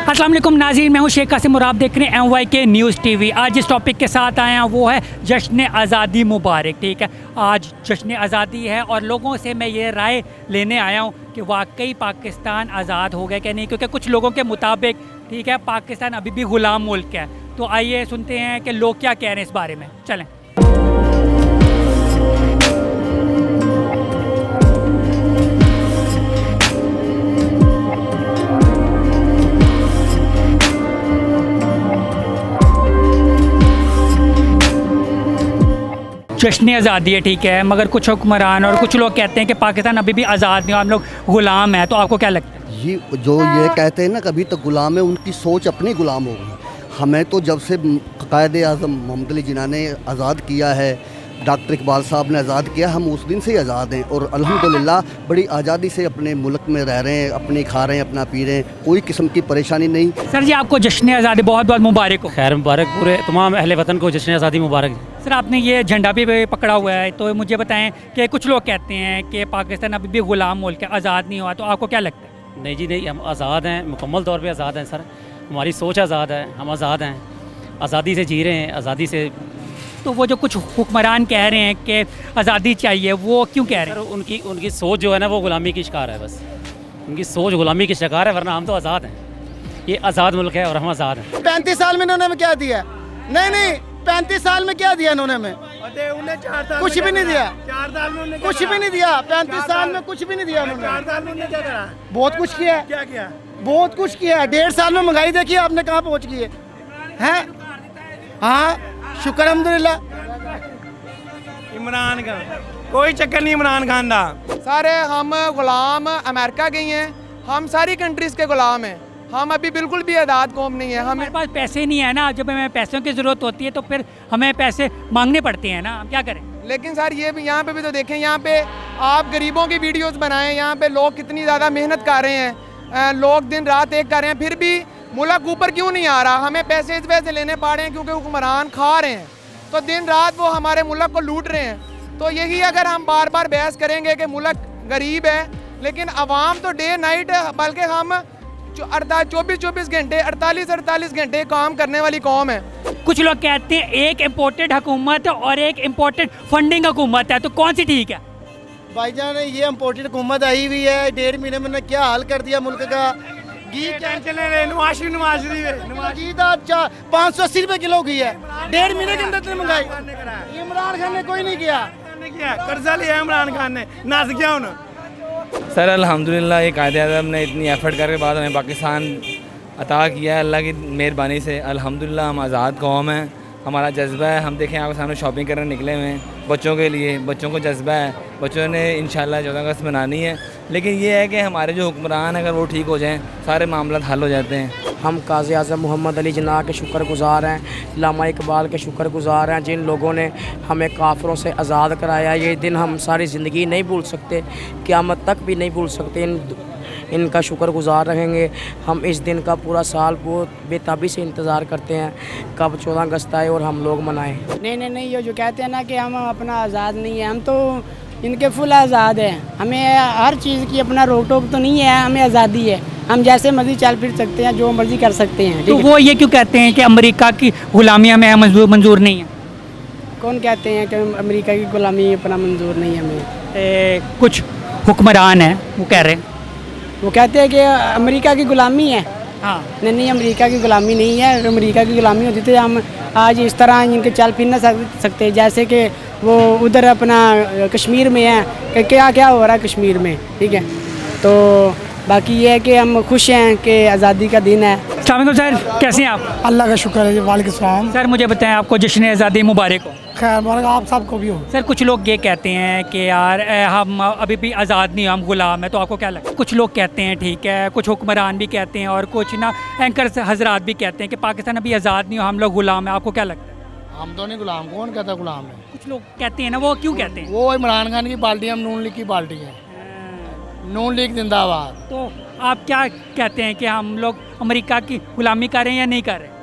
अस्सलाम वालेकुम नाज़रीन, मैं हूं शेख कासिम और आप देख रहे हैं MYK न्यूज़ TV। आज जिस टॉपिक के साथ आए हैं वो है जश्न आज़ादी मुबारक। ठीक है, आज जश्न आज़ादी है और लोगों से मैं ये राय लेने आया हूं कि वाकई पाकिस्तान आज़ाद हो गया कि नहीं, क्योंकि कुछ लोगों के मुताबिक ठीक है पाकिस्तान अभी भी ग़ुलाम मुल्क है। तो आइए सुनते हैं कि लोग क्या कह रहे हैं इस बारे में। चलें। जश्न आज़ादी है ठीक है, मगर कुछ हुक्मरान और कुछ लोग कहते हैं कि पाकिस्तान अभी भी आज़ाद नहीं, हम लोग ग़ुलाम हैं। तो आपको क्या लगता है? ये जो ये कहते हैं ना कभी तो ग़ुलाम है, उनकी सोच अपनी ग़ुलाम हो गई। हमें तो जब से कायदे आज़म मोहम्मद अली जिन्ना ने आज़ाद किया है, डॉक्टर इकबाल साहब ने आज़ाद किया, हम उस दिन से ही आज़ाद हैं और अल्हम्दुलिल्लाह बड़ी आज़ादी से अपने मुल्क में रह रहे हैं, अपने खा रहे हैं, अपना पी रहे हैं, कोई किस्म की परेशानी नहीं। सर जी, आपको जश्न आज़ादी बहुत बहुत मुबारक हो। खैर मुबारक, पूरे तमाम अहले वतन को जश्न आज़ादी मुबारक। सर, आपने ये झंडा भी पकड़ा हुआ है, तो मुझे बताएं कि कुछ लोग कहते हैं कि पाकिस्तान अभी भी ग़ुलाम मुल्क है, आज़ाद नहीं हुआ। तो आपको क्या लगता है? नहीं जी नहीं, हम आज़ाद हैं, मुकम्मल तौर पे आज़ाद हैं सर। हमारी सोच आज़ाद है, हम आज़ाद हैं, आज़ादी से जी रहे हैं, आज़ादी से। तो वो जो कुछ हुक्मरान कह रहे हैं कि आज़ादी चाहिए, वो क्यों कह रहे हैं? उनकी सोच जो है ना वो ग़ुलामी की शिकार है। बस उनकी सोच ग़ुलामी की शिकार है, वरना हम तो आज़ाद हैं। ये आज़ाद मुल्क है और हम आज़ाद हैं। 35 साल में इन्होंने क्या दिया? नहीं 35 साल में क्या दिया इन्होंने हमें? कुछ भी नहीं दिया, कुछ भी नहीं दिया। 35 साल में कुछ भी नहीं दिया उन्होंने। बहुत कुछ किया है, क्या किया? बहुत कुछ किया है। 1.5 साल में महंगाई देखिए आपने कहाँ पहुँच गई है। हाँ, शुक्र अल्हम्दुलिल्लाह। इमरान खान, कोई चक्कर नहीं इमरान खान दा। सारे हम गुलाम अमेरिका गई हैं, हम सारी कंट्रीज़ के गुलाम हैं। हम अभी बिल्कुल भी आज़ाद कौम नहीं है। हमारे पास पैसे नहीं है ना, जब हमें पैसों की ज़रूरत होती है तो फिर हमें पैसे मांगने पड़ते हैं ना, हम क्या करें? लेकिन सर ये भी यहाँ पे भी तो देखें, यहाँ पे आप गरीबों की वीडियोस बनाएं, यहाँ पे लोग कितनी ज़्यादा मेहनत कर रहे हैं, लोग दिन रात एक कर रहे हैं, फिर भी मुल्क ऊपर क्यों नहीं आ रहा? हमें पैसे इस वजह से लेने पड़ रहे हैं क्योंकि हुक्मरान खा रहे हैं, तो दिन रात वो हमारे मुल्क को लूट रहे हैं। तो यही अगर हम बार बार बहस करेंगे कि मुल्क गरीब है, लेकिन अवाम तो डे नाइट, बल्कि हम 24 घंटे 48 घंटे काम करने वाली कौम है। कुछ लोग कहते हैं एक इम्पोर्टेड हुकूमत और एक इम्पोर्टेड फंडिंग हुकूमत है, तो कौन सी ठीक है? भाईजान ये इम्पोर्टेड हुकूमत आई हुई है, 1.5 महीने में क्या हाल कर दिया मुल्क का। घी 580 रुपए किलो घी है, 1.5 महीने के अंदर महंगाई। इमरान खान ने कोई नहीं किया, कर्जा लिया इमरान खान ने, नस गया उन्हें। सर अल्हम्दुलिल्लाह ये कायदे आज़म ने इतनी एफ़र्ट करके बाद हमें पाकिस्तान अता किया है, अल्लाह की मेहरबानी से। अल्हम्दुलिल्लाह हम आज़ाद कौम हैं, हमारा जज्बा है। हम देखें आपके सामने शॉपिंग करने निकले हुए हैं बच्चों के लिए, बच्चों को जज्बा है, बच्चों ने इंशाल्लाह 14 अगस्त मनानी है। लेकिन ये है कि हमारे जो हुक्मरान अगर वो ठीक हो जाएँ सारे मामला हल हो जाते हैं। हम काज़ी आज़म मोहम्मद अली जिन्ना के शुक्रगुज़ार हैं, अल्लामा इकबाल के शुक्रगुज़ार हैं, जिन लोगों ने हमें काफिरों से आज़ाद कराया। ये दिन हम सारी ज़िंदगी नहीं भूल सकते, क़यामत तक भी नहीं भूल सकते। इनका शुक्रगुज़ार रहेंगे। हम इस दिन का पूरा साल बहुत बेताबी से इंतज़ार करते हैं कब 14 अगस्त आए और हम लोग मनाएं। नहीं, ये जो कहते हैं ना कि हम अपना आज़ाद नहीं है, हम तो इनके फुल आज़ाद हैं। हमें हर चीज़ की अपना रोक टोक तो नहीं है, हमें आज़ादी है। हम जैसे मर्जी चल फिर सकते हैं, जो मर्जी कर सकते हैं। तो वो ये क्यों कहते हैं कि अमेरिका की ग़ुलामी हमें मंजूर नहीं है? कौन कहते हैं कि अमेरिका की ग़ुलामी अपना मंजूर नहीं है हमें? कुछ हुक्मरान हैं वो कह रहे हैं, वो कहते हैं कि अमेरिका की ग़ुलामी है। हाँ, नहीं, अमेरिका की ग़ुलामी नहीं है। अगर अमेरिका की ग़ुलामी होती तो हम आज इस तरह इनके चल फिर ना सकते, जैसे कि वो उधर अपना कश्मीर में है कि क्या क्या हो रहा है कश्मीर में। ठीक है, तो बाकी ये है कि हम खुश हैं कि आज़ादी का दिन है। अस्सलाम वालेकुम सर, कैसे हैं आप? अल्लाह का शुक्र है जी। वालेकुम सलाम। सर मुझे बताएं, आपको जश्न आज़ादी मुबारक हो। खैर मुबारक आप सबको भी हो। सर कुछ लोग ये कहते हैं कि यार हम अभी भी आज़ाद नहीं, हम ग़ुलाम हैं। तो आपको क्या लगता है? कुछ लोग कहते हैं ठीक है, कुछ हुक्मरान भी कहते हैं और कुछ ना एंकर हजरात भी कहते हैं कि पाकिस्तान अभी आज़ाद नहीं हो, हम लोग ग़ुलाम हैं। आपको क्या लगता है? हम तो नहीं गुलाम, कौन कहता गुलाम है? कुछ लोग कहते हैं ना, वो क्यों कहते हैं? वो इमरान खान की पार्टी, हम नून लीग की पार्टी है। नून लीग जिंदाबाद। तो आप क्या कहते हैं कि हम लोग अमेरिका की ग़ुलामी कर रहे हैं या नहीं कर रहे?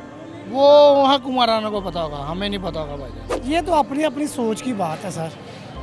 वो वहाँ हुक्मरानों को पता होगा, हमें नहीं पता होगा भाई। ये तो अपनी अपनी सोच की बात है सर।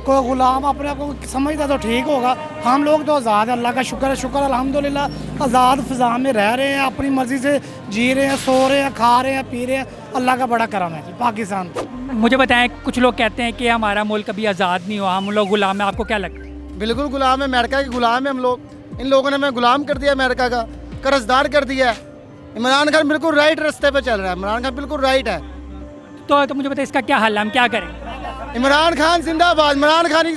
कोई गुलाम अपने आप को समझता तो ठीक होगा। हम लोग तो आज़ाद है, अल्लाह का शुक्र है, शुक्र अल्हम्दुलिल्लाह आज़ाद फ़िज़ा में रह रहे हैं, अपनी मर्ज़ी से जी रहे हैं, सो रहे हैं, खा रहे हैं, पी रहे हैं। अल्लाह का बड़ा करम है जी पाकिस्तान। मुझे बताएं, कुछ लोग कहते हैं कि हमारा मुल्क अभी आज़ाद नहीं हुआ, हम लोग गुलाम हैं, आपको क्या लगता है? बिल्कुल गुलाम है, अमेरिका के गुलाम है हम लोग। इन लोगों ने हमें गुलाम कर दिया, अमेरिका का कर्जदार कर दिया है। इमरान खान बिल्कुल राइट रास्ते पे चल रहा है, इमरान खान बिल्कुल राइट है। तो मुझे बताएं इसका क्या हल है, हम क्या करें? इमरान खान जिंदाबाद, इमरान खान ही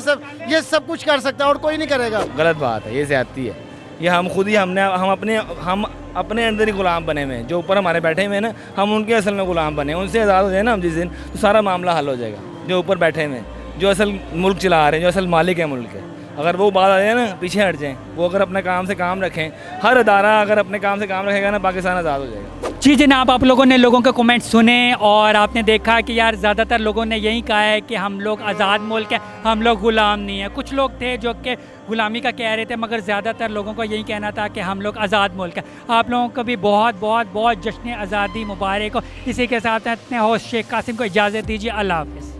ये सब कुछ कर सकता है और कोई नहीं करेगा। गलत बात है, ये ज़्यादती है। ये हम खुद ही हम अपने अंदर ही गुलाम बने हुए हैं। जो ऊपर हमारे बैठे हुए हैं ना, हम उनके असल में गुलाम बने हैं। उनसे आज़ाद हो जाए ना हम जिस दिन, तो सारा मामला हल हो जाएगा। जो ऊपर बैठे हुए हैं, जो असल मुल्क चला रहे हैं, जो असल मालिक है मुल्क के, अगर वो बात आ जाए ना, पीछे हट जाएँ, वो अगर अपने काम से काम रखें, हर अदारा अगर अपने काम से काम रखेगा ना, पाकिस्तान आज़ाद हो जाएगा। जी जनाब, आप लोगों ने लोगों के कमेंट सुने और आपने देखा कि यार ज़्यादातर लोगों ने यही कहा है कि हम लोग आज़ाद मुल्क है, हम लोग ग़ुलाम नहीं है। कुछ लोग थे जो कि ग़ुलामी का कह रहे थे, मगर ज़्यादातर लोगों का यही कहना था कि हम लोग आज़ाद मुल्क है। आप लोगों को भी बहुत बहुत बहुत जश्न आज़ादी मुबारक हो। इसी के साथ अपने होस्ट शेख कासिम को इजाज़त दीजिए। अल्लाह हाफ़िज़।